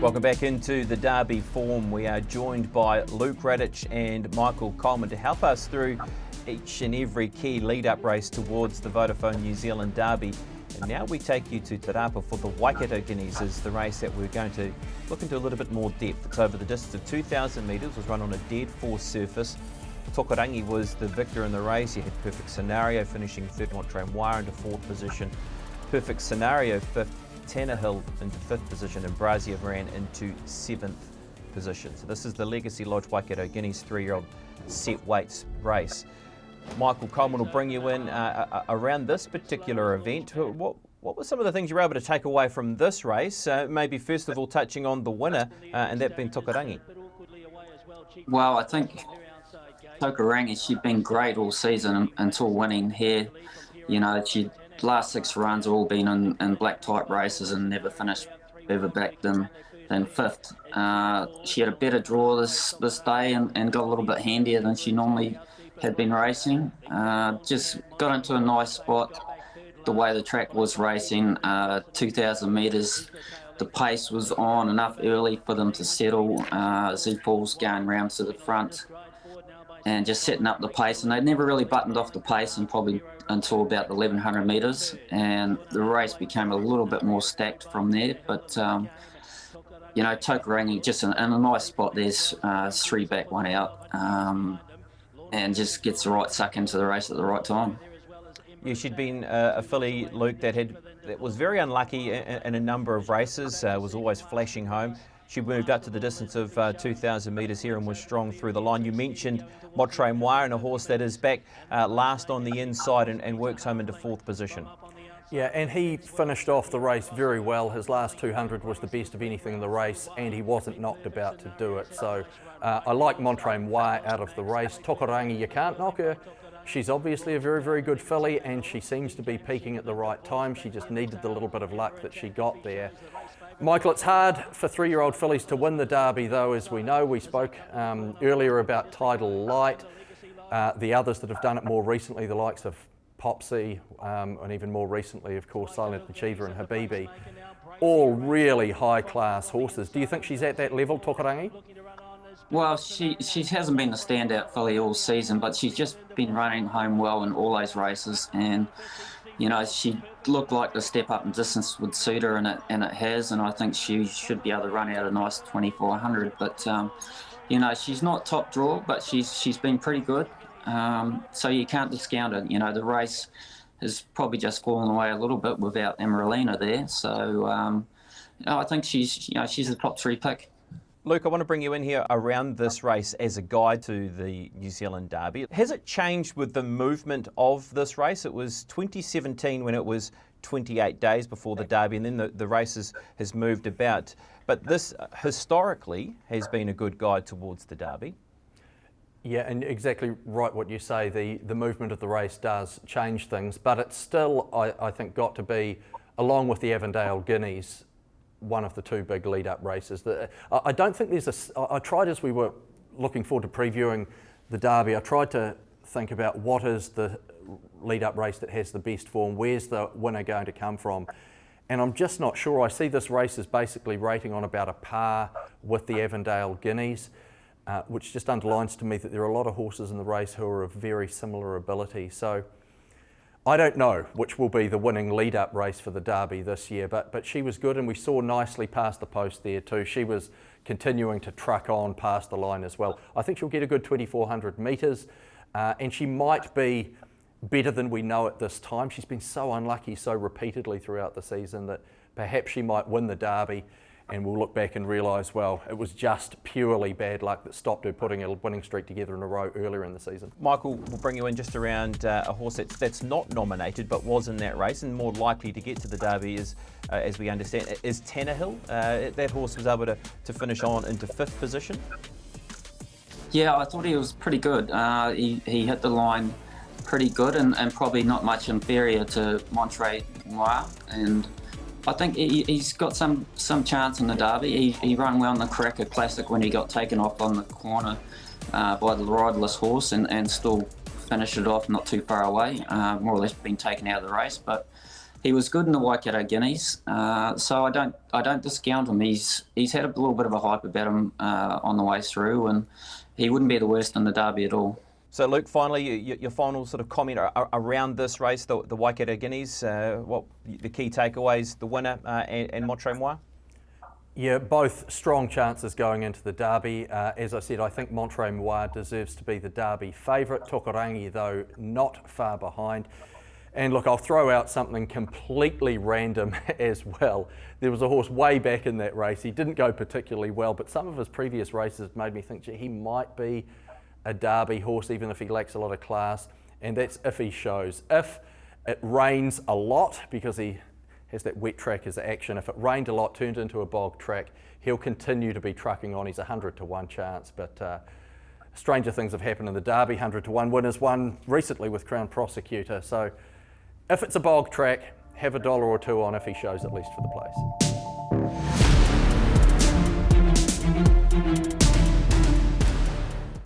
Welcome back into the Derby form. We are joined by Luke Radich and Michael Coleman to help us through each and every key lead-up race towards the Vodafone New Zealand Derby. And now we take you to Te Rapa for the Waikato Guineas, is the race that we're going to look into a little bit more depth. It's over the distance of 2,000 metres, was run on a dead force surface. Tokarangi was the victor in the race. He had Perfect Scenario finishing third, Montreal Wire into fourth position. Perfect Scenario fifth, Tannehill into fifth position, and Braziev ran into seventh position. So this is the Legacy Lodge Waikato Guineas 3-year-old set weights race. Michael Coleman will bring you in around this particular event. What were some of the things you were able to take away from this race? Maybe first of all touching on the winner, and that being Tokarangi. Well, I think Tokarangi, she'd been great all season until winning here. You know, she last 6 runs have all been in black type races and never finished further back than fifth. She had a better draw this day and got a little bit handier than she normally had been racing. Just got into a nice spot. The way the track was racing, 2,000 metres, the pace was on enough early for them to settle. Z-Paul's going round to the front and just setting up the pace, and they'd never really buttoned off the pace and probably until about the 1,100 metres, and the race became a little bit more stacked from there. But you know, Tokarangi just in a nice spot. There's 3 back, 1 out, and just gets the right suck into the race at the right time. Yeah, she'd been a filly, Luke, that was very unlucky in a number of races, was always flashing home. She moved up to the distance of 2,000 metres here and was strong through the line. You mentioned Montreal Wire, and a horse that is back last on the inside and works home into fourth position. Yeah, and he finished off the race very well. His last 200 was the best of anything in the race, and he wasn't knocked about to do it. So I like Montreal Wire out of the race. Tokarangi, you can't knock her. She's obviously a very, very good filly, and she seems to be peaking at the right time. She just needed the little bit of luck that she got there. Michael, it's hard for 3-year-old fillies to win the Derby, though, as we know. We spoke earlier about Tidal Light. The others that have done it more recently, the likes of Popsy, and even more recently, of course, Silent Achiever and Habibi, all really high-class horses. Do you think she's at that level, Tokarangi? Well, she hasn't been the standout filly all season, but she's just been running home well in all those races, and you know, she looked like the step up in distance would suit her, and it has, and I think she should be able to run out a nice 2,400. But you know, she's not top draw, but she's been pretty good. So you can't discount it. You know, the race has probably just fallen away a little bit without Emeralina there. So I think she's a top 3 pick. Luke, I want to bring you in here around this race as a guide to the New Zealand Derby. Has it changed with the movement of this race? It was 2017 when it was 28 days before the Derby, and then the race has moved about. But this historically has been a good guide towards the Derby. Yeah, and exactly right what you say. The movement of the race does change things, but it's still, I think, got to be, along with the Avondale Guineas, one of the 2 big lead-up races. I don't think there's I tried, as we were looking forward to previewing the Derby, I tried to think about what is the lead-up race that has the best form, where's the winner going to come from, and I'm just not sure. I see this race as basically rating on about a par with the Avondale Guineas, which just underlines to me that there are a lot of horses in the race who are of very similar ability. So I don't know which will be the winning lead-up race for the Derby this year, but she was good, and we saw nicely past the post there too. She was continuing to truck on past the line as well. I think she'll get a good 2,400 metres, and she might be better than we know at this time. She's been so unlucky so repeatedly throughout the season that perhaps she might win the Derby, and we'll look back and realise, well, it was just purely bad luck that stopped her putting a winning streak together in a row earlier in the season. Michael, we'll bring you in just around a horse that's not nominated but was in that race and more likely to get to the Derby, is, as we understand, is Tannehill. That horse was able to finish on into 5th position. Yeah, I thought he was pretty good. He hit the line pretty good and probably not much inferior to Montreal Wire, and I think he's got some chance in the Derby. He ran well in the Cracker Classic when he got taken off on the corner by the riderless horse and still finished it off not too far away, more or less being taken out of the race. But He was good in the Waikato Guineas, so I don't discount him. He's had a little bit of a hype about him on the way through, and he wouldn't be the worst in the Derby at all. So, Luke, finally, your final sort of comment around this race, the Waikato Guineas. What the key takeaways, the winner and Montre Moi? Yeah, both strong chances going into the Derby. As I said, I think Montre Moi deserves to be the Derby favourite. Tokarangi, though, not far behind. And look, I'll throw out something completely random as well. There was a horse way back in that race. He didn't go particularly well, but some of his previous races made me think, gee, he might be a Derby horse, even if he lacks a lot of class. And that's if he shows. If it rains a lot, because he has that wet track as action, if it rained a lot, turned into a bog track, he'll continue to be trucking on. He's 100-1 chance, but stranger things have happened in the Derby. 100-1 winners won recently with Crown Prosecutor. So if it's a bog track, have $1 or $2 on if he shows, at least for the place.